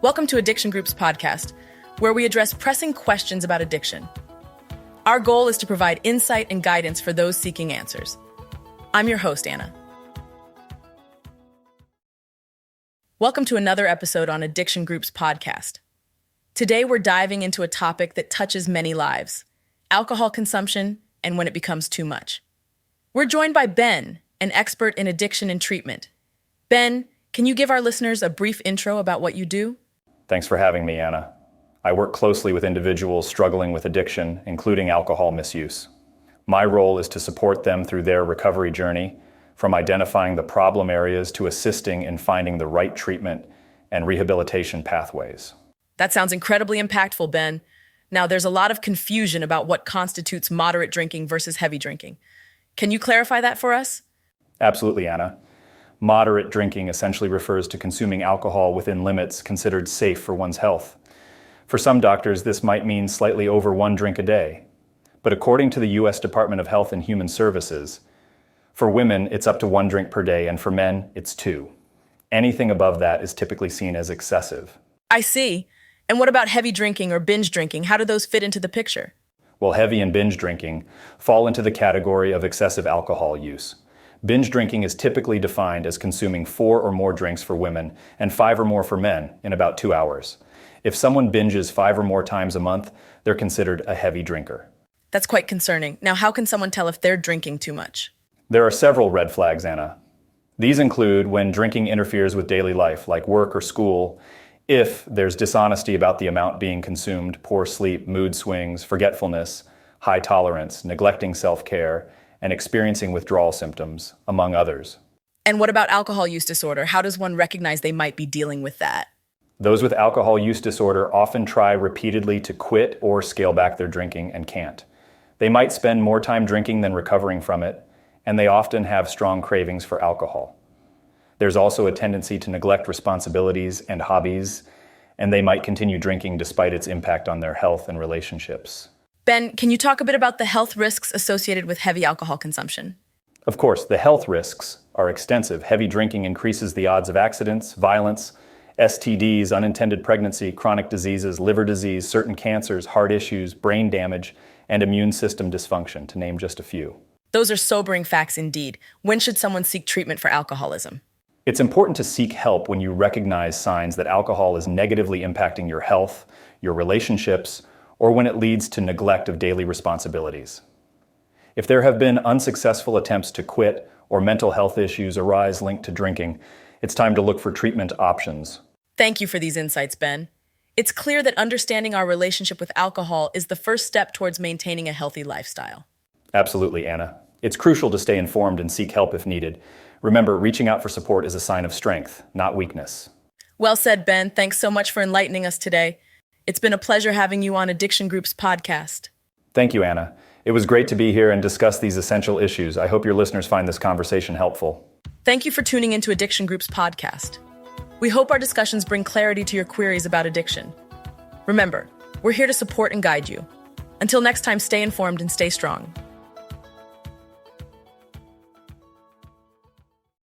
Welcome to Addiction Group's podcast, where we address pressing questions about addiction. Our goal is to provide insight and guidance for those seeking answers. I'm your host, Anna. Welcome to another episode on Addiction Group's podcast. Today, we're diving into a topic that touches many lives: alcohol consumption and when it becomes too much. We're joined by Ben, an expert in addiction and treatment. Ben, can you give our listeners a brief intro about what you do? Thanks for having me, Anna. I work closely with individuals struggling with addiction, including alcohol misuse. My role is to support them through their recovery journey, from identifying the problem areas to assisting in finding the right treatment and rehabilitation pathways. That sounds incredibly impactful, Ben. Now, there's a lot of confusion about what constitutes moderate drinking versus heavy drinking. Can you clarify that for us? Absolutely, Anna. Moderate drinking essentially refers to consuming alcohol within limits considered safe for one's health. For some doctors, this might mean slightly over 1 drink a day. But according to the U.S. Department of Health and Human Services, for women, it's up to 1 drink per day, and for men, it's 2. Anything above that is typically seen as excessive. I see. And what about heavy drinking or binge drinking? How do those fit into the picture? Well, heavy and binge drinking fall into the category of excessive alcohol use. Binge drinking is typically defined as consuming 4 or more drinks for women and 5 or more for men in about 2 hours. If someone binges 5 or more times a month, they're considered a heavy drinker. That's quite concerning. Now, how can someone tell if they're drinking too much? There are several red flags, Anna. These include when drinking interferes with daily life, like work or school, if there's dishonesty about the amount being consumed, poor sleep, mood swings, forgetfulness, high tolerance, neglecting self-care, and experiencing withdrawal symptoms, among others. And what about alcohol use disorder? How does one recognize they might be dealing with that? Those with alcohol use disorder often try repeatedly to quit or scale back their drinking and can't. They might spend more time drinking than recovering from it, and they often have strong cravings for alcohol. There's also a tendency to neglect responsibilities and hobbies, and they might continue drinking despite its impact on their health and relationships. Ben, can you talk a bit about the health risks associated with heavy alcohol consumption? Of course, the health risks are extensive. Heavy drinking increases the odds of accidents, violence, STDs, unintended pregnancy, chronic diseases, liver disease, certain cancers, heart issues, brain damage, and immune system dysfunction, to name just a few. Those are sobering facts indeed. When should someone seek treatment for alcoholism? It's important to seek help when you recognize signs that alcohol is negatively impacting your health, your relationships, or when it leads to neglect of daily responsibilities. If there have been unsuccessful attempts to quit or mental health issues arise linked to drinking, it's time to look for treatment options. Thank you for these insights, Ben. It's clear that understanding our relationship with alcohol is the first step towards maintaining a healthy lifestyle. Absolutely, Anna. It's crucial to stay informed and seek help if needed. Remember, reaching out for support is a sign of strength, not weakness. Well said, Ben. Thanks so much for enlightening us today. It's been a pleasure having you on Addiction Group's podcast. Thank you, Anna. It was great to be here and discuss these essential issues. I hope your listeners find this conversation helpful. Thank you for tuning into Addiction Group's podcast. We hope our discussions bring clarity to your queries about addiction. Remember, we're here to support and guide you. Until next time, stay informed and stay strong.